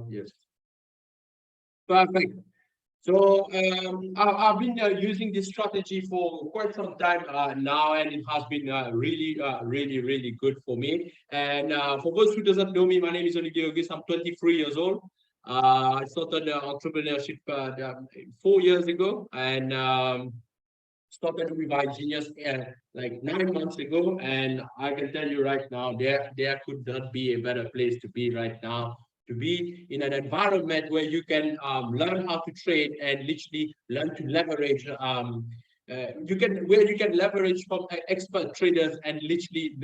Yes, perfect. So I've been using this strategy for quite some time now, and it has been really good for me. And for those who doesn't know me, my name is Olivier Auguste. I'm 23 years old. I started entrepreneurship 4 years ago, and started with my genius like 9 months ago. And I can tell you right now, there could not be a better place to be right now, to be in an environment where you can learn how to trade and literally learn to leverage. You can leverage from expert traders and literally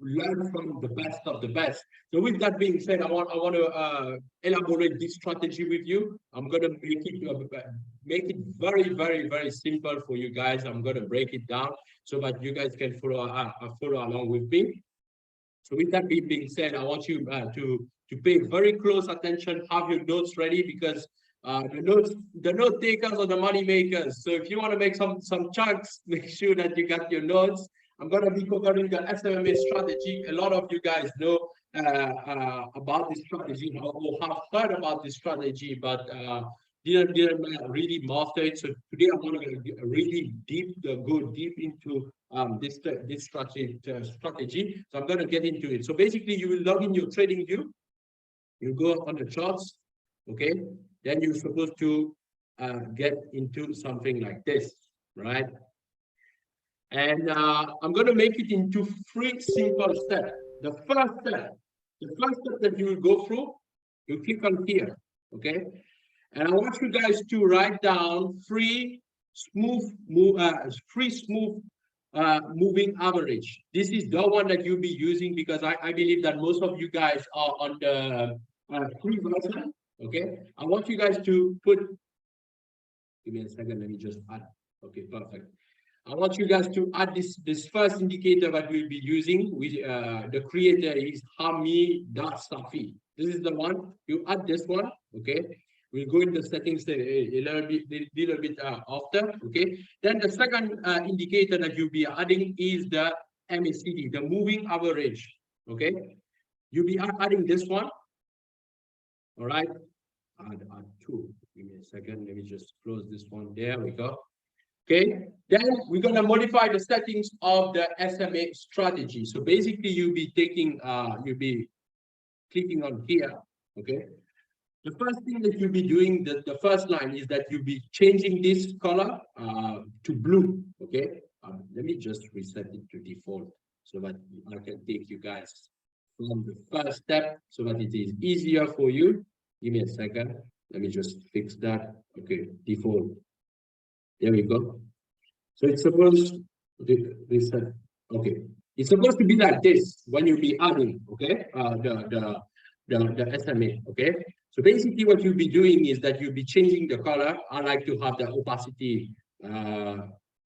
learn from the best of the best. So with that being said, I want to elaborate this strategy with you. I'm gonna make it very simple for you guys. I'm gonna break it down so that you guys can follow along with me. So with that being said, I want you to pay very close attention, have your notes ready, because the note takers are the money makers. So if you want to make some chunks, make sure that you got your notes. I'm going to be covering the SMMA strategy. A lot of you guys know about this strategy or have heard about this strategy, but didn't really master it. So today I'm going to really go deep into this strategy. So I'm going to get into it. So basically, you will log in your trading view. You go on the charts, okay? Then you're supposed to get into something like this, right? And I'm going to make it into 3 simple steps. The first step that you will go through, you click on here, okay? And I want you guys to write down three smooth moving average. This is the one that you'll be using, because I believe that most of you guys are on the free version. Okay, I want you guys to put, give me a second, let me just add. Okay, perfect. I want you guys to add this first indicator that we'll be using. With the creator is Hami.Safi. This is the one. You add this one. Okay, we'll go into settings a little bit after. Okay, then the second indicator that you'll be adding is the MACD, the moving average. Okay, you'll be adding this one. All right, add 2. Give me a second. Let me just close this one. There we go. Okay, then we're going to modify the settings of the SMA strategy. So basically, you'll be clicking on here. Okay, the first thing that you'll be doing, the first line, is that you'll be changing this color to blue. Okay, let me just reset it to default so that I can take you guys from the first step so that it is easier for you. Give me a second. Let me just fix that. Okay, default. There we go. So it's supposed to reset. Okay, it's supposed to be like this when you be adding. Okay, the SMA. Okay, so basically what you'll be doing is that you'll be changing the color. I like to have the opacity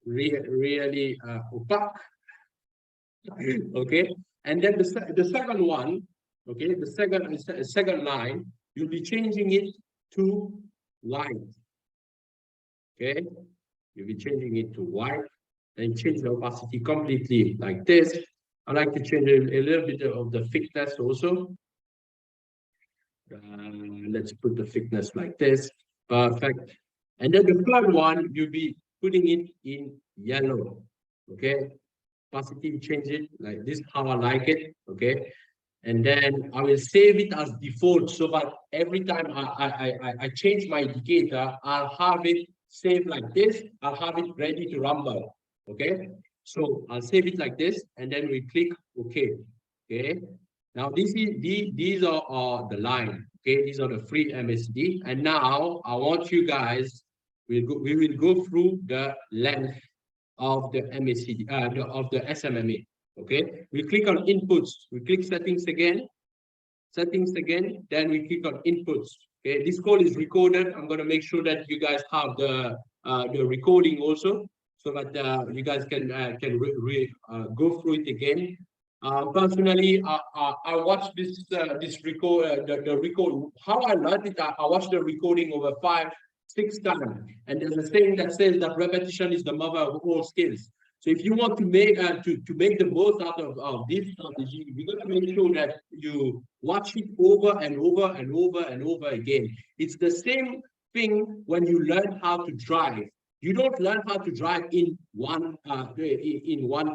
really opaque. Okay, and then the second one, okay, the second line, you'll be changing it to white. Okay, you'll be changing it to white and change the opacity completely like this. I like to change a little bit of the thickness also. Let's put the thickness like this. Perfect. And then the third one, you'll be putting it in yellow. Okay, opacity, change it like this, how I like it. Okay, and then I will save it as default, so that every time I change my indicator, I'll have it saved like this. I'll have it ready to rumble. Okay, so I'll save it like this, and then we click OK. Okay, now these are the line. Okay, these are the free MSD, and now I want you guys, we will go through the length of the MACD, of the SMMA. Okay, we click on inputs, we click settings again, then we click on inputs. Okay, this call is recorded. I'm going to make sure that you guys have the recording also, so that you guys can go through it again. Personally, I watched this record, the record. How I learned it, I watched the recording over 5-6 times, and there's a saying that says that repetition is the mother of all skills. So if you want to make make the most out of this strategy, you got to make sure that you watch it over and over and over and over again. It's the same thing when you learn how to drive. You don't learn how to drive in one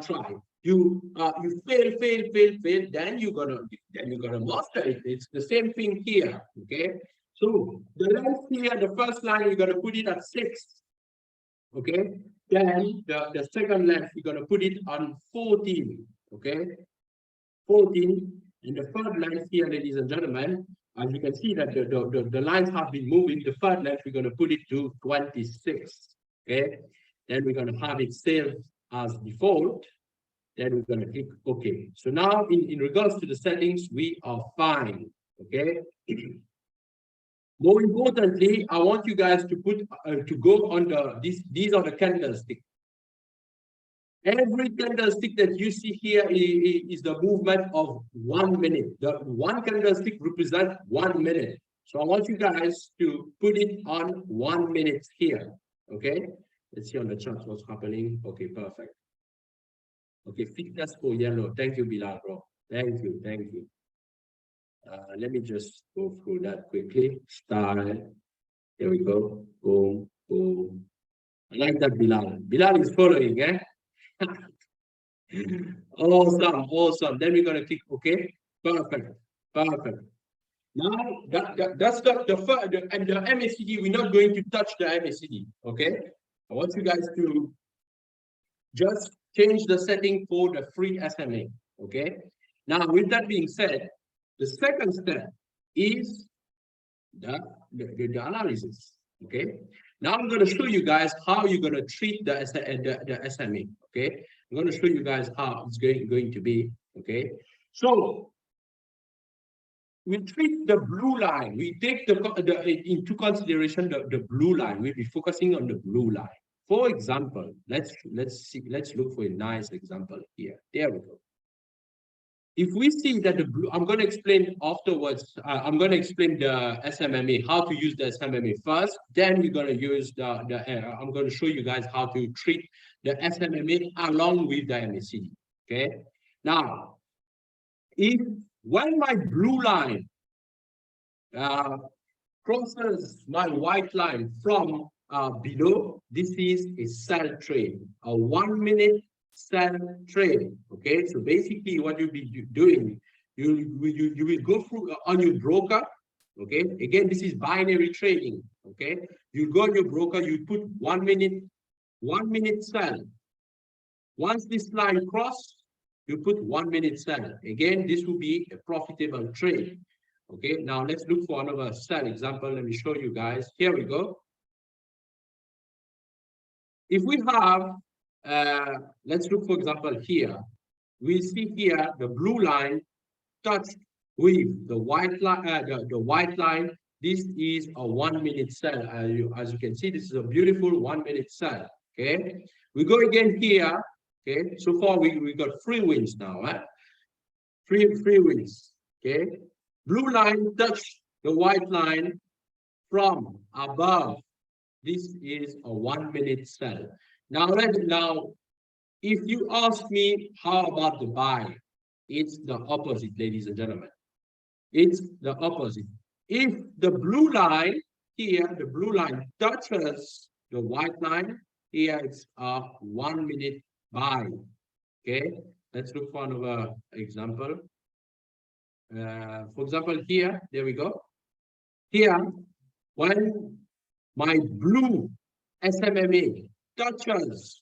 try. You fail, then you're gonna master it. It's the same thing here. Okay. So the length here, the first line, we're gonna put it at 6. Okay. Then the second length, we're gonna put it on 14. Okay. 14. And the third length here, ladies and gentlemen, as you can see that the lines have been moving. The third length, we're gonna put it to 26. Okay. Then we're gonna have it saved as default. Then we're going to click OK. So now in regards to the settings, we are fine. Okay. More importantly, I want you guys to put to go under this. These are the candlestick. Every candlestick that you see here is the movement of 1 minute. The one candlestick represents 1 minute. So I want you guys to put it on 1 minute here. Okay. Let's see on the chart what's happening. Okay, perfect. Okay, fitness for yellow. Thank you, Bilal, bro. Thank you, thank you. Let me just go through that quickly. Style. Here we go. Boom, boom. I like that, Bilal. Bilal is following, eh? Awesome, awesome. Then we're gonna click OK. Perfect, perfect. Now that's and the MACD. We're not going to touch the MACD. Okay. I want you guys to just change the setting for the free SMA. Okay. Now, with that being said, the second step is the analysis. Okay. Now I'm going to show you guys how you're going to treat the SMA. Okay. I'm going to show you guys how it's going to be. Okay. So we treat the blue line. We take into consideration the blue line. We'll be focusing on the blue line. For example, let's look for a nice example here. There we go. If we see that the blue, I'm going to explain afterwards. I'm going to explain the SMMA, how to use the SMMA first. Then we're going to use I'm going to show you guys how to treat the SMMA along with the MACD. Okay. Now, when my blue line crosses my white line from below, this is a sell trade, a 1 minute sell trade. Okay, so basically what you'll be doing, you will go through on your broker. Okay, again, this is binary trading. Okay, you go on your broker, you put 1 minute sell. Once this line cross, you put 1 minute sell. Again, this will be a profitable trade. Okay, now let's look for another sell example. Let me show you guys. Here we go. If we have, let's look, for example, here. We see here the blue line touched with the white line. The white line. This is a 1 minute sell. As you can see, this is a beautiful 1 minute sell. Okay. We go again here. Okay. So far we got 3 wins now. Three wins. Okay. Blue line touched the white line from above. This is a 1 minute sell. Now, if you ask me how about the buy, it's the opposite, ladies and gentlemen. It's the opposite. If the blue line here, the blue line touches the white line, here it's a 1 minute buy. Okay, let's look for another example. For example, here, there we go. Here, when my blue SMMA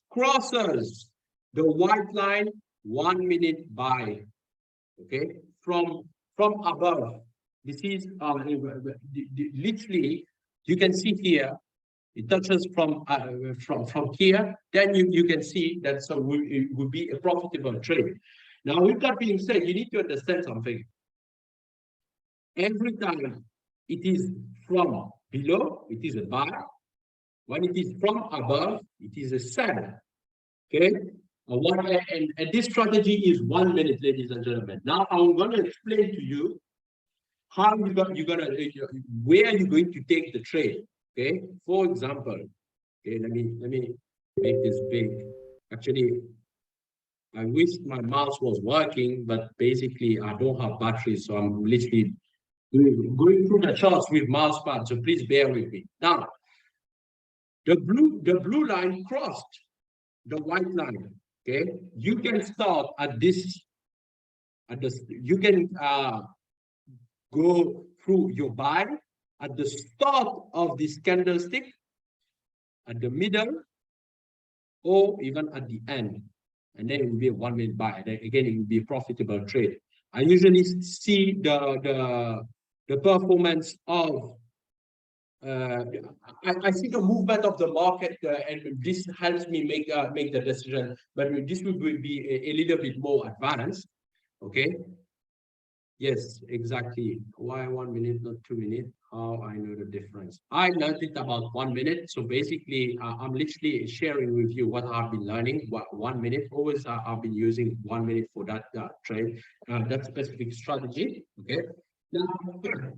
crosses the white line, 1 minute buy. Okay, from above. This is literally, you can see here, it touches from here. Then you can see that it would be a profitable trade. Now, with that being said, you need to understand something. Every time it is from below, it is a buy. When it is from above, it is a sell. Okay? And this strategy is 1 minute, ladies and gentlemen. Now I'm going to explain to you how where you're going to take the trade. Okay? For example, okay, let me make this big. Actually, I wish my mouse was working, but basically I don't have battery, so I'm literally going through the charts with mouse pad. So please bear with me. Now, the blue line crossed the white line. Okay, you can start at this. You can go through your buy at the start of this candlestick, at the middle, or even at the end. And then it will be a 1 minute buy. Then again, it will be a profitable trade. I usually see the performance of I see the movement of the market, and this helps me make the decision. But this will be a little bit more advanced. Okay. Yes, exactly. Why 1 minute, not 2 minutes? How I know the difference? I learned it about 1 minute. So basically, I'm literally sharing with you what I've been learning. What 1 minute? Always, I've been using 1 minute for that trade, that specific strategy. Okay. Now,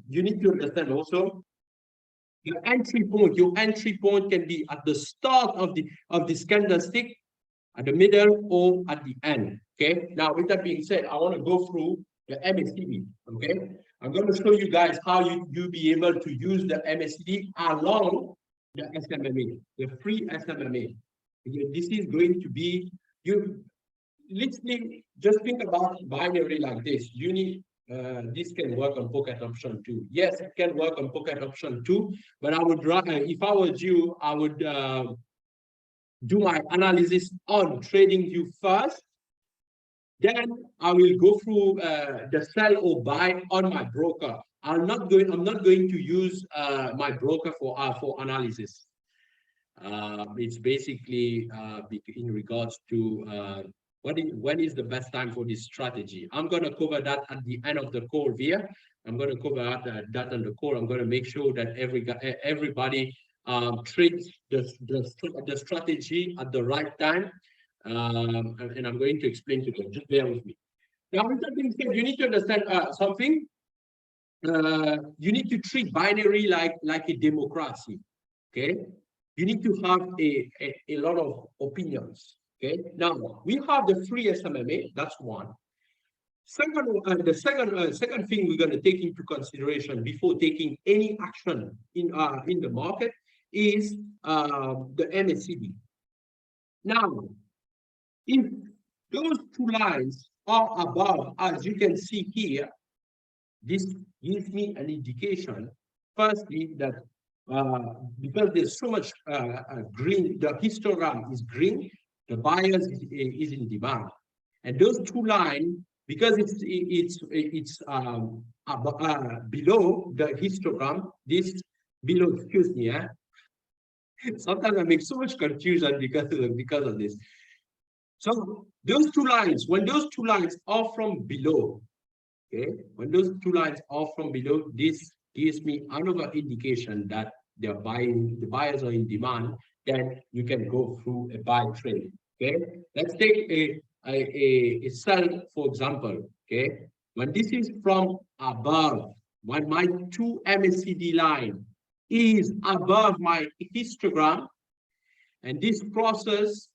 you need to understand also your entry point. Your entry point can be at the start of this candlestick, at the middle, or at the end. Okay. Now, with that being said, I want to go through the MACD. Okay, I'm going to show you guys how you be able to use the MACD along the SMMA, the free SMMA. This is going to be, you literally just think about binary like this. You need this can work on pocket option too. Yes, it can work on pocket option too, but I would rather, if I was you, I would do my analysis on trading view first. Then I will go through the sell or buy on my broker. I'm not going to use my broker for analysis. It's basically in regards to when is the best time for this strategy. I'm going to cover that at the end of the call here. I'm going to cover that on the call. I'm going to make sure that everybody trades the strategy at the right time. And I'm going to explain to them. Just bear with me. Now, with that being said, you need to understand something. You need to treat binary like a democracy. Okay, you need to have a lot of opinions. Okay, now we have the free SMMA. That's one. The second thing we're going to take into consideration before taking any action in the market is the MACD. Now, if those two lines are above, as you can see here, this gives me an indication, firstly, that because there's so much green, the histogram is green, the buyers is in demand. And those two lines, because it's below the histogram, this below, excuse me, sometimes I make so much confusion because of this. So those two lines, when those two lines are from below, okay, when those two lines are from below, this gives me another indication that the buyers are in demand, then you can go through a buy trade. Okay, let's take a sell, for example. Okay, when this is from above, when my 2 MACD line is above my histogram, and this process,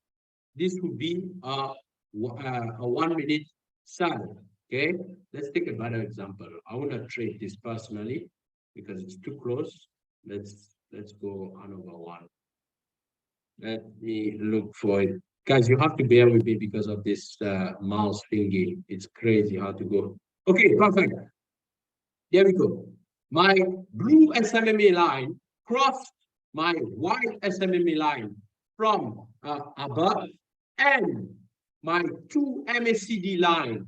this would be a 1 minute sell. Okay, let's take a better example. I want to trade this personally because it's too close. Let's go another one. Let me look for it. Guys, you have to bear with me because of this mouse thingy. It's crazy how to go. Okay, perfect. There we go. My blue SMMA line crossed my white SMMA line from above, and my 2 MACD line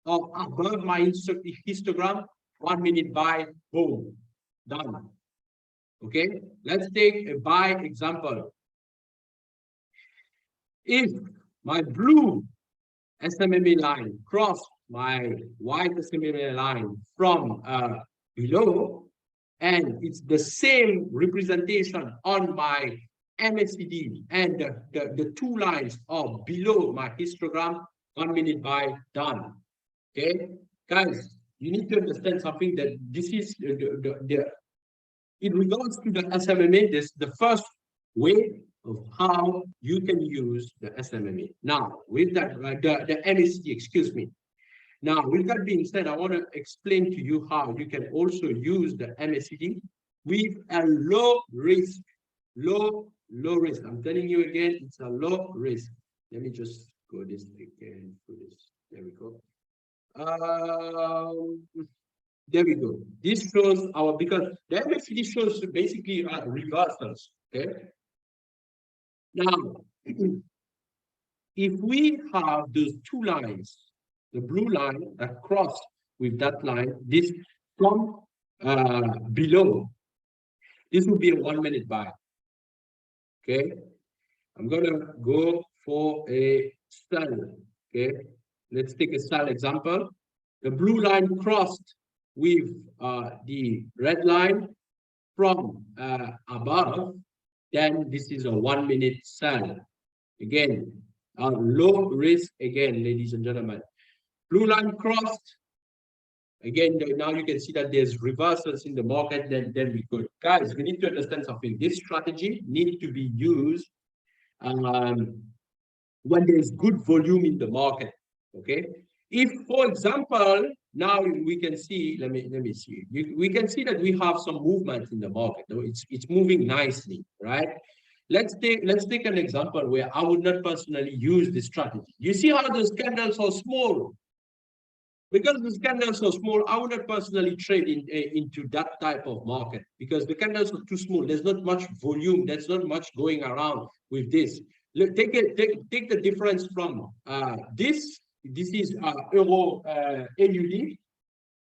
of above my histogram, 1 minute buy, boom, done. Okay, let's take a buy example. If my blue SMMA line crossed my white SMMA line from below, and it's the same representation on my MACD, and the two lines are below my histogram, 1 minute buy, done. Okay, guys, you need to understand something, that this is in regards to the SMMA, this the first way of how you can use the SMMA. Now, with that, the MACD, excuse me. Now, with that being said, I want to explain to you how you can also use the MACD with a low risk, low risk. I'm telling you again, it's a low risk. Let me just go this again for this. There we go. There we go. This shows our, because the MACD shows basically reversals. Okay. Now, if we have those two lines, the blue line that cross with that line, this from below, this will be a 1 minute buy. Okay, I'm gonna go for a sell. Okay, let's take a sell example. The blue line crossed with the red line from above, then this is a 1 minute sell. Again, low risk again, ladies and gentlemen. Blue line crossed. Again, now you can see that there's reversals in the market, then we could. Guys, we need to understand something. This strategy needs to be used when there's good volume in the market. Okay. If, for example, now we can see, let me see. We can see that we have some movement in the market. It's moving nicely, right? Let's take an example where I would not personally use this strategy. You see how those candles are small? Because the candles are small, I would not personally trade into that type of market because the candles are too small. There's not much volume. There's not much going around with this. Take the difference from this. This is Euro AUD,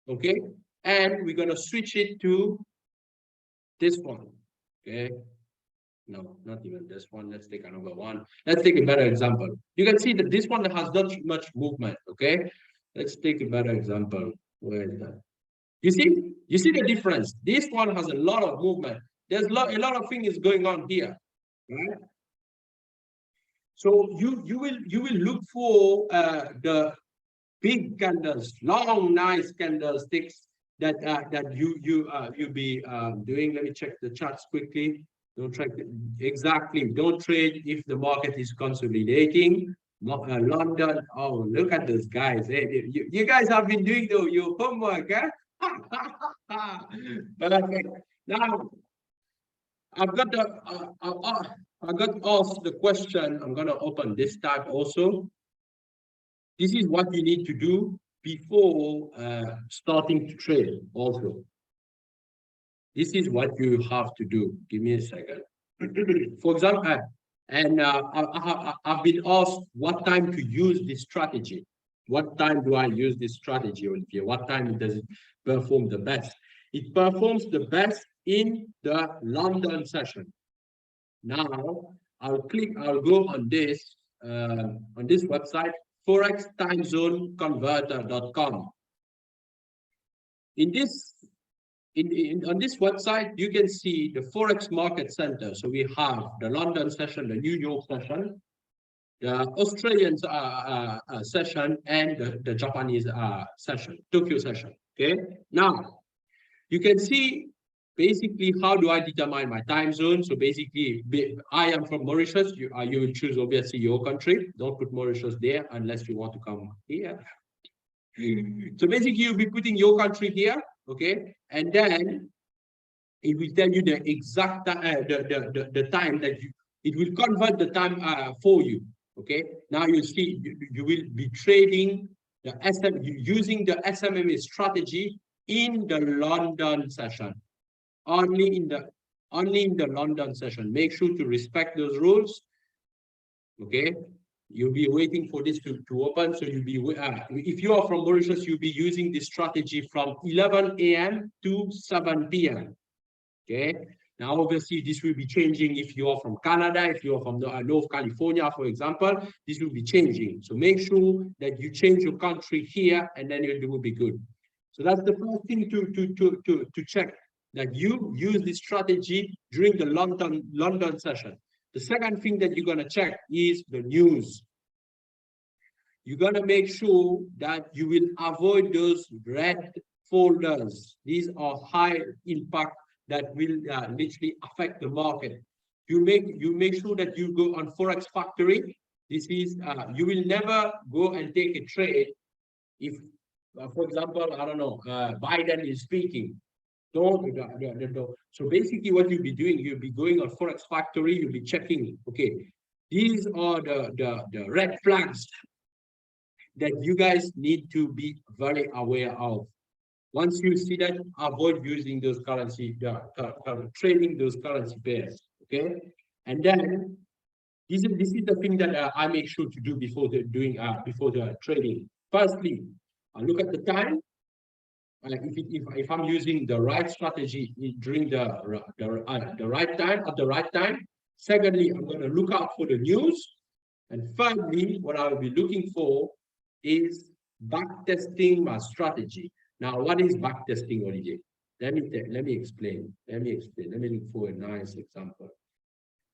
okay? And we're gonna switch it to this one, okay? No, not even this one. Let's take another one. Let's take a better example. You can see that this one has not much movement, okay? Let's take a better example. Where is that? You see the difference. This one has a lot of movement. There's a lot of things going on here, right? So you will look for the big candles, long, nice candlesticks that you'll be doing. Let me check the charts quickly. Don't track exactly. Don't trade if the market is consolidating. London. Oh, look at those guys. Hey, you guys have been doing your homework, eh? Perfect. Now, I've got I got asked the question. I'm gonna open this tab also. This is what you need to do before starting to trade also. This is what you have to do. Give me a second. For example, and I've been asked what time to use this strategy. What time do I use this strategy, Olivier? What time does it perform the best? It performs the best in the London session. Now, I'll go on this website, forextimezoneconverter.com. On this website, you can see the Forex Market Center. So we have the London session, the New York session, the Australian session, and the Japanese session, Tokyo session. Okay. Now, you can see basically how do I determine my time zone. So basically, I am from Mauritius. You will choose obviously your country. Don't put Mauritius there unless you want to come here. So basically, you'll be putting your country here. Okay, and then it will tell you the exact the time that it will convert the time for you. Okay, now you see you will be trading the using the SMMA strategy in the London session, only in the London session. Make sure to respect those rules. Okay. You'll be waiting for this to open. So you'll be, if you are from Mauritius, you'll be using this strategy from 11 a.m. to 7 p.m. Okay. Now, obviously, this will be changing if you are from Canada, if you are from North California, for example, this will be changing. So make sure that you change your country here, and then it will be good. So that's the first thing to check, that you use this strategy during the London session. The second thing that you're going to check is the news. You're going to make sure that you will avoid those red folders. These are high impact that will literally affect the market. you make sure that you go on Forex Factory. This is you will never go and take a trade if, for example, I don't know, Biden is speaking. Don't. So basically, what you'll be doing, you'll be going on Forex Factory. You'll be checking. Okay, these are the red flags that you guys need to be very aware of. Once you see that, avoid using those currency, trading those currency pairs. Okay, and then this is the thing that I make sure to do before before the trading. Firstly, I look at the time. If I'm using the right strategy during the right time at the right time. Secondly, I'm going to look out for the news. And thirdly, what I will be looking for is backtesting my strategy. Now, what is backtesting, Olivier? Let me explain. Let me explain. Let me look for a nice example.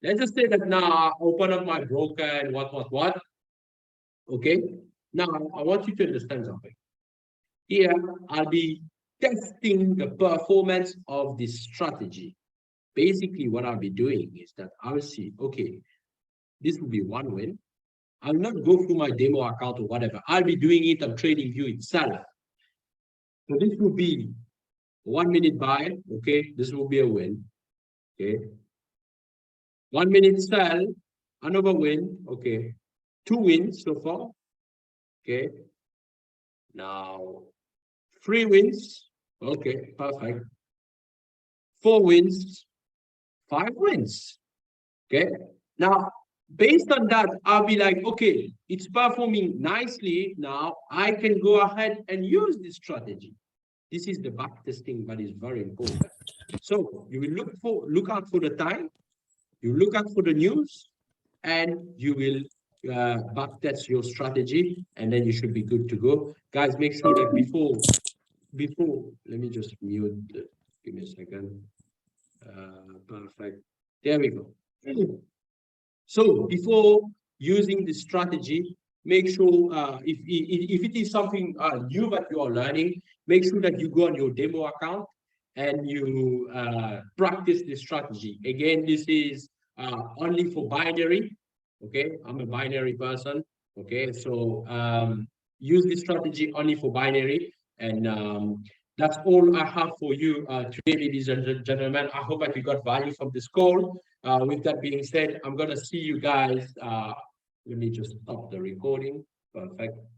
Let's just say that now I open up my broker and what. Okay. Now I want you to understand something. Here, I'll be testing the performance of this strategy. Basically, what I'll be doing is that I'll see, okay, this will be one win. I'll not go through my demo account or whatever. I'll be doing it on TradingView itself. So this will be 1 minute buy. Okay, this will be a win. Okay. 1 minute sell, another win. Okay. 2 wins so far. Okay. Now, 3 wins. Okay, perfect. 4 wins, 5 wins. Okay. Now, based on that, I'll be like, okay, it's performing nicely. Now I can go ahead and use this strategy. This is the back testing that is very important. So you will look out for the time, you look out for the news, and you will back test your strategy, and then you should be good to go. Guys, make sure that before let me just mute. Give me a second. Perfect. There we go. So before using this strategy, make sure if it is something new that you are learning, make sure that you go on your demo account and you practice this strategy. Again, this is only for binary. Okay, I'm a binary person. Okay, so use this strategy only for binary, and that's all I have for you today, ladies and gentlemen. I hope that you got value from this call. With that being said, I'm going to see you guys. Let me just stop the recording. Perfect.